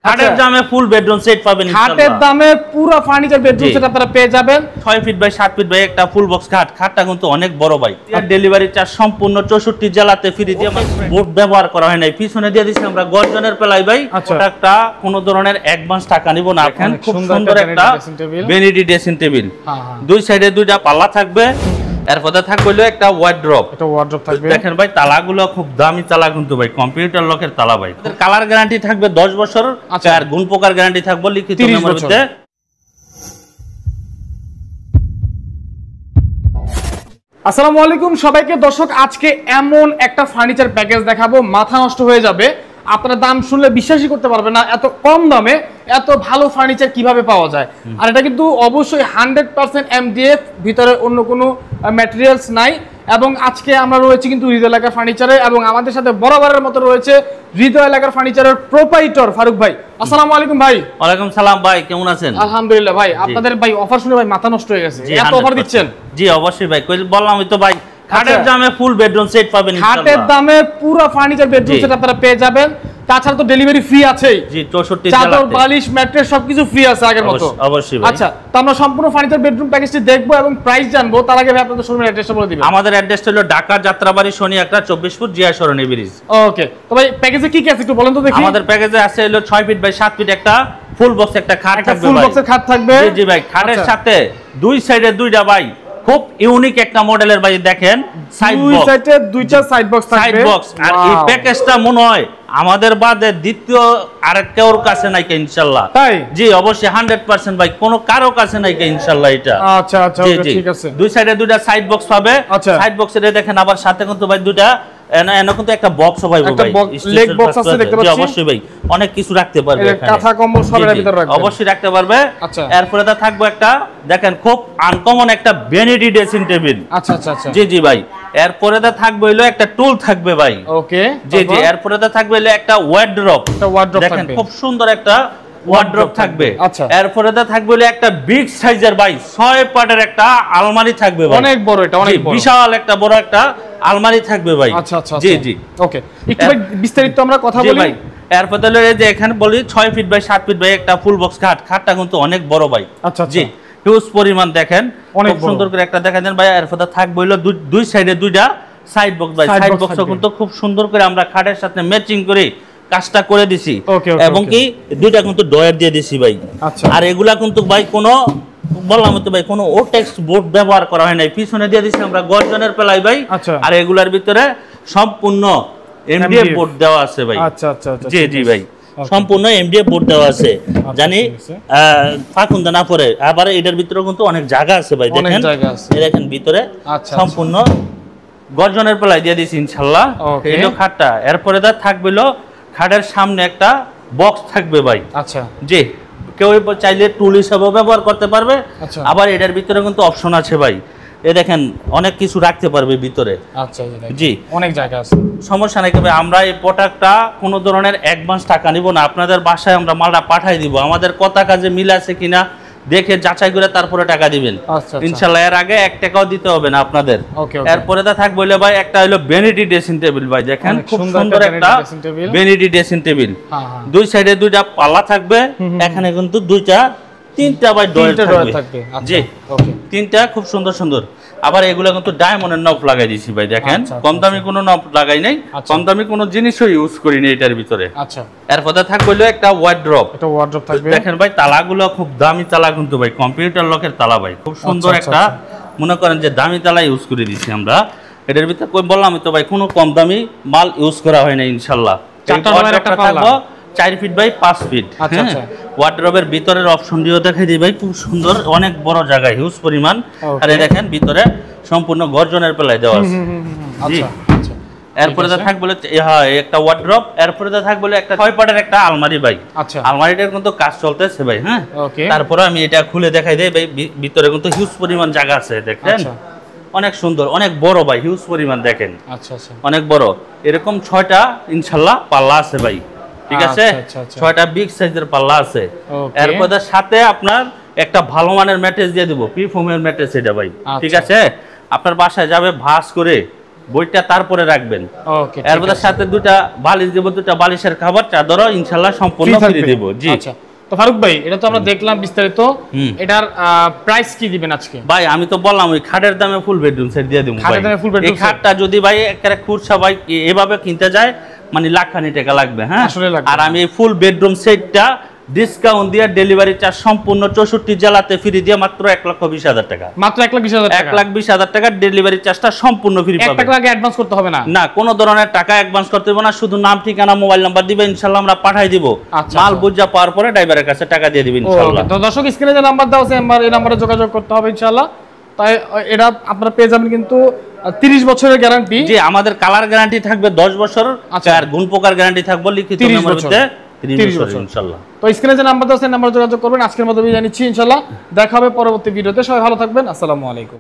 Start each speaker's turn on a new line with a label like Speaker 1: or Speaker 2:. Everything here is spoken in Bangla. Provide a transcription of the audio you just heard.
Speaker 1: খাটের দামে ফুল বেডরুম সেট পাবেন ইনশাআল্লাহ।
Speaker 2: খাটের দামে পুরো ফার্নিচার বেডরুম সেট আপনারা পেয়ে যাবেন।
Speaker 1: 6 ফিট বাই 7 ফিট বাই একটা ফুল বক্স খাট। খাটটা কিন্তু অনেক বড় ভাই। আর ডেলিভারি চার্জ সম্পূর্ণ 64 জেলাতে ফ্রি দিয়ে বোর্ড ব্যবহার করা হয় নাই। পিছনে দিয়ে দিছি আমরা গর্জনের প্লাই ভাই। প্রোডাক্টটা কোনো ধরনের অ্যাডভান্স টাকা নিব না। এখন খুব সুন্দর একটা ভ্যানিটি ড্রেসিং টেবিল। দুই সাইডে দুইটা পাল্লা থাকবে। এরপরে থাকবে হলো একটা ওয়ার্ড্রপ।
Speaker 2: এটা ওয়ার্ড্রপ থাকবে।
Speaker 1: দেখেন ভাই তালাগুলো খুব দামি তালা কিন্তু ভাই, কম্পিউটার লকের তালা ভাই। কালার গ্যারান্টি থাকবে 10 বছর। আর গুণ পোকার গ্যারান্টি থাকবে লিখিত মেমোরিতে।
Speaker 2: আসসালামু আলাইকুম সবাইকে। দর্শক আজকে এমন একটা ফার্নিচার প্যাকেজ দেখাবো, মাথা নষ্ট হয়ে যাবে। আপনারা দাম শুনলে বিশ্বাসই করতে পারবেন না, এত কম দামে এত ভালো ফার্নিচার কিভাবে পাওয়া যায়। আর এটা কিন্তু অবশ্যই 100% এমডিএফ, ভিতরে অন্য কোনো ম্যাটেরিয়ালস নাই। এবং আজকে আমরা রয়েছি কিন্তু হৃদয় এলাকার ফার্নিচারে, এবং আমাদের সাথে বরাবরের মতো রয়েছে হৃদয় এলাকার ফার্নিচারের প্রোপাইটর ফারুক ভাই। আসসালামু আলাইকুম ভাই।
Speaker 1: ওয়ালাইকুম সালাম ভাই, কেমন আছেন?
Speaker 2: আলহামদুলিল্লাহ ভাই। আপনাদের ভাই অফার শুনে ভাই মাথা নষ্ট হয়ে গেছে, এত অফার দিচ্ছেন।
Speaker 1: জি অবশ্যই ভাই, বললামই তো ভাই খাটের দামে ফুল বেডরুম সেট পাবেন ইনশাআল্লাহ।
Speaker 2: খাটের দামে পুরো ফার্নিচার বেডরুম সেট আপনারা পেয়ে যাবেন। তাছাড়া তো ডেলিভারি ফ্রি আছেই।
Speaker 1: জি 64
Speaker 2: চাদর বালিশ ম্যাট্রেস সবকিছু ফ্রি আছে আগের মতো।
Speaker 1: অবশ্যই ভাই।
Speaker 2: আচ্ছা, তো আমরা সম্পূর্ণ ফার্নিচার বেডরুম প্যাকেজটি দেখবো এবং প্রাইস জানবো। তার আগে ভাই আপনাদের শোরুমের অ্যাড্রেসটা বলে দিবেন।
Speaker 1: আমাদের অ্যাড্রেসটা হলো ঢাকা যাত্রাবাড়ি শনি একটা 24 ফুট জিয়া সরণি ব্রিজ।
Speaker 2: ওকে, তো ভাই প্যাকেজে কি কি আছে একটু বলেন তো দেখি।
Speaker 1: আমাদের প্যাকেজে আছে হলো 6 ফিট বাই 7 ফিট একটা ফুল বক্স একটা খাট থাকবে ভাই।
Speaker 2: ফুল বক্সের খাট থাকবে।
Speaker 1: জি ভাই, খাটের সাথে দুই সাইডে দুইটা ভাই খুব ইউনিক একটা মডেলের ভাই। দেখেন সাইড বক্স,
Speaker 2: দুই সাইডে দুইটা সাইড বক্স থাকবে।
Speaker 1: Side box. আর এই প্যাকেজটা মনে হয় আমাদের বাদে দ্বিতীয় আরেকটার কাছে নাই ইনশাআল্লাহ।
Speaker 2: তাই?
Speaker 1: জি অবশ্যই 100% ভাই, কোনো কারো কাছে নাই ইনশাআল্লাহ এটা।
Speaker 2: আচ্ছা আচ্ছা, ঠিক আছে।
Speaker 1: দুই সাইডে দুইটা সাইড বক্স পাবে। সাইড বক্সে দেখেন আবার সাথে কিন্তু ভাই দুইটা কিন্তু একটা বক্স ভাই ভাই,
Speaker 2: লেগ বক্স আছে দেখতে পাচ্ছি।
Speaker 1: অবশ্যই ভাই অনেক কিছু রাখতে পারবে এখানে,
Speaker 2: কাঁথা কম্বল সবের ভিতরে রাখবে,
Speaker 1: অবশ্যই রাখতে পারবে।
Speaker 2: আচ্ছা,
Speaker 1: এরপরে দা থাকবে একটা দেখেন খুব আনকমন একটা ভ্যানিটি ড্রেসিং টেবিল।
Speaker 2: আচ্ছা আচ্ছা আচ্ছা,
Speaker 1: জি জি ভাই। এরপরে দা থাকবে হলো একটা টুল থাকবে ভাই।
Speaker 2: ওকে,
Speaker 1: জি জি। এরপরে দা থাকবে হলো একটা ওয়ার্ড্রপ। দেখেন খুব সুন্দর একটা ওয়ার্ড্রপ থাকবে।
Speaker 2: আচ্ছা,
Speaker 1: এরপরে দা থাকবে হলো একটা বিগ সাইজের ভাই 6 পাটের একটা আলমারি থাকবে ভাই।
Speaker 2: অনেক বড়, এটা অনেক বড়,
Speaker 1: বিশাল একটা বড় একটা আলমারি থাকবে ভাই।
Speaker 2: আচ্ছা আচ্ছা,
Speaker 1: জি জি।
Speaker 2: ওকে, একটু ভাই বিস্তারিত আমরা কথা বলি
Speaker 1: ভাই। এরপরে হলো এই যে এখানে বলি 6 ফিট বাই 7 ফিট বাই একটা ফুল বক্স খাট। খাটটা কিন্তু অনেক বড় ভাই।
Speaker 2: আচ্ছা
Speaker 1: জি, হিউজ পরিমাণ দেখেন, খুব সুন্দর করে একটা দেখা দেন ভাই। এরপরে থাকবে হলো দুই সাইডে দুইটা সাইড বক্স ভাই। সাইড বক্সও কিন্তু খুব সুন্দর করে আমরা খাটের সাথে ম্যাচিং করে কাজটা করে দিছি, এবং কি দুইটা কিন্তু ডয়ার দিয়ে দিছি ভাই। আর এগুলা কিন্তু ভাই কোনো বললাম তো ভাই কোনো ওটেক্স বোর্ড ব্যবহার করা হয় নাই। পিছনে দিয়ে দিছি আমরা গর্জনের প্লাই ভাই। আর এগুলার ভিতরে সম্পূর্ণ এমডিএফ বোর্ড দেওয়া আছে ভাই।
Speaker 2: আচ্ছা আচ্ছা,
Speaker 1: জি জি ভাই, সম্পূর্ণ এমডিএফ বোর্ড দেওয়া আছে, জানি ফাঁকুন্দা না পড়ে। আবার এটার ভিতরে কিন্তু অনেক জায়গা আছে ভাই। দেখেন দেখেন ভিতরে সম্পূর্ণ গর্জনের প্লাই দিয়ে দিছি ইনশাআল্লাহ। এইলো খাটটা। এরপরে দা থাকবে হলো খাটের সামনে একটা বক্স থাকবে ভাই।
Speaker 2: আচ্ছা,
Speaker 1: জি, কেউ চাইলে টুল হিসাবেও ব্যবহার করতে পারবে। আবার এটার ভিতরে কিন্তু অপশন আছে ভাই। এ দেখেন অনেক কিছু রাখতে পারবে ভিতরে।
Speaker 2: আচ্ছা
Speaker 1: জি,
Speaker 2: অনেক জায়গা আছে,
Speaker 1: সমস্যা নাই। তবে আমরা এই প্রোডাক্টটা কোনো ধরনের অ্যাডভান্স টাকা নিব না, আপনাদের বাসায় আমরা মালটা পাঠাই দিব। আমাদের কথা কাজে মিল আছে কিনা দেখে যাচাই করে তারপরে টাকা দিবেন ইনশাআল্লাহ। এর আগে 1 টাকাও দিতে হবে না আপনাদের। এরপরে দা থাকবে বলে ভাই একটা হলো ভ্যানিটি ড্রেসিং টেবিল ভাই। দেখেন খুব সুন্দর একটা ভ্যানিটি ড্রেসিং টেবিল। দুই সাইডে দুইটা পাল্লা থাকবে। এখানে কিন্তু তিনটা ভাই ডয়ার থাকবে। জি, তিনটা খুব সুন্দর সুন্দর। আবার এগুলা কিন্তু ডায়মন্ডের নব লাগাই দিয়েছি ভাই। দেখেন কম দামি কোনো নব লাগাই নাই, কম দামি কোনো জিনিসও ইউজ করিনি এটার ভিতরে।
Speaker 2: আচ্ছা,
Speaker 1: এরপরে থাকবে হলো একটা ওয়ার্ড্রপ।
Speaker 2: এটা ওয়ার্ড্রপ থাকবে।
Speaker 1: দেখেন ভাই তালাগুলো খুব দামি তালা কিন্তু ভাই, কম্পিউটার লকের তালা ভাই। খুব সুন্দর একটা মনে করেন যে দামি তালা ইউজ করে দিয়েছি আমরা এটার ভিতরে। বললাম তো ভাই কোনো কম দামি মাল ইউজ করা হয় না ইনশাআল্লাহ। 4 ফিট বাই 5 ফিট। ওয়ার্ড্রবের ভিতরের অপশন দিয়েও দেখাই দিই ভাই, খুব সুন্দর, অনেক বড় জায়গা, হিউজ পরিমাণ। আর এই দেখেন ভিতরে সম্পূর্ণ গর্জনের প্লাই দেওয়া আছে। জি, এরপরে থাকবে একটা ওয়ার্ড্রপ। এরপরে থাকবে একটা 6 পাটের একটা আলমারি ভাই। আলমারিটার কিন্তু কাজ চলতেছে ভাই। হ্যাঁ, তারপরে আমি এটা খুলে দেখাই দেই ভাই। ভিতরে কিন্তু হিউজ পরিমাণ জায়গা আছে, দেখেন অনেক সুন্দর, অনেক বড় ভাই, হিউজ পরিমাণ দেখেন। আচ্ছা আচ্ছা, অনেক বড়। এরকম 6টা ইনশাআল্লাহ পাল্লা আছে ভাই। ঠিক আছে, 6টা বিগ সাইজের পাল্লা আছে। এরপরে সাথে আপনার একটা ভালো মানের ম্যাট্রেস দিয়ে দেব, প্রিফোমের ম্যাট্রেস এটা ভাই। ঠিক আছে, আপনার বাসায় যাবে ভাঁজ করে বইটা তারপরে রাখবেন।
Speaker 2: ওকে,
Speaker 1: এর মধ্যে সাথে দুটা বালিশ দেব, দুটা বালিশের খাবার, চাদরও ইনশাআল্লাহ সম্পূর্ণ ফ্রি দেব। জি
Speaker 2: আচ্ছা, তো ফারুক ভাই এটা তো আমরা দেখলাম বিস্তারিত, এটার প্রাইস কি দিবেন আজকে?
Speaker 1: ভাই আমি তো বললাম ওই খাটের দামে ফুল বেডরুম সেট দিয়ে দেবো।
Speaker 2: খাটের দামে full bedroom
Speaker 1: এই খাটটা যদি ভাই একেবারে খুরসা ভাই এভাবে কিনতে যায় মানে লাখখানি টাকা লাগবে। হ্যাঁ,
Speaker 2: আসলে লাগবে।
Speaker 1: আর আমি এই ফুল বেডরুম সেটটা ডিসকাউন্ট দিয়ে ডেলিভারি চার্জ সম্পূর্ণ 64 জেলাতে ফ্রি দিয়ে মাত্র 1,20,000 টাকা।
Speaker 2: মাত্র 1,20,000 টাকা।
Speaker 1: 1,20,000 টাকা ডেলিভারি চার্জটা সম্পূর্ণ ফ্রি
Speaker 2: 1
Speaker 1: পাবেন।
Speaker 2: টাকা আগে অ্যাডভান্স করতে হবে না?
Speaker 1: না, কোনো ধরনের টাকা অ্যাডভান্স করতে হবে না, শুধু নাম ঠিকানা মোবাইল নাম্বার দিবে, ইনশাআল্লাহ আমরা পাঠিয়ে দিব।
Speaker 2: আচ্ছা,
Speaker 1: মাল
Speaker 2: আচ্ছা।
Speaker 1: বুঝা পাওয়ার পরে ড্রাইভারের কাছে টাকা দিয়ে দিবেন ইনশাআল্লাহ।
Speaker 2: তো দর্শক স্ক্রিনে যে নাম্বার দেওয়া আছে এই নাম্বারে যোগাযোগ করতে হবে ইনশাআল্লাহ। তাই এটা আপনারা পেয়ে যাবেন কিন্তু 30 বছরের গ্যারান্টি।
Speaker 1: জি, আমাদের কালার গ্যারান্টি থাকবে 10 বছর,
Speaker 2: আচ্ছা।
Speaker 1: আর গুণ পোকার গ্যারান্টি থাকবে লিখিত
Speaker 2: 30
Speaker 1: মেমোরিতে
Speaker 2: বছর।
Speaker 1: 30 বছর ইনশাআল্লাহ।
Speaker 2: তো স্ক্রিনে যে নাম্বার দেওয়া আছে নাম্বারে যোগাযোগ করবেন। আজকের মতো বিদায় নিচ্ছি ইনশাআল্লাহ, দেখা হবে পরবর্তী ভিডিওতে। সবাই ভালো থাকবেন, আসসালামু আলাইকুম।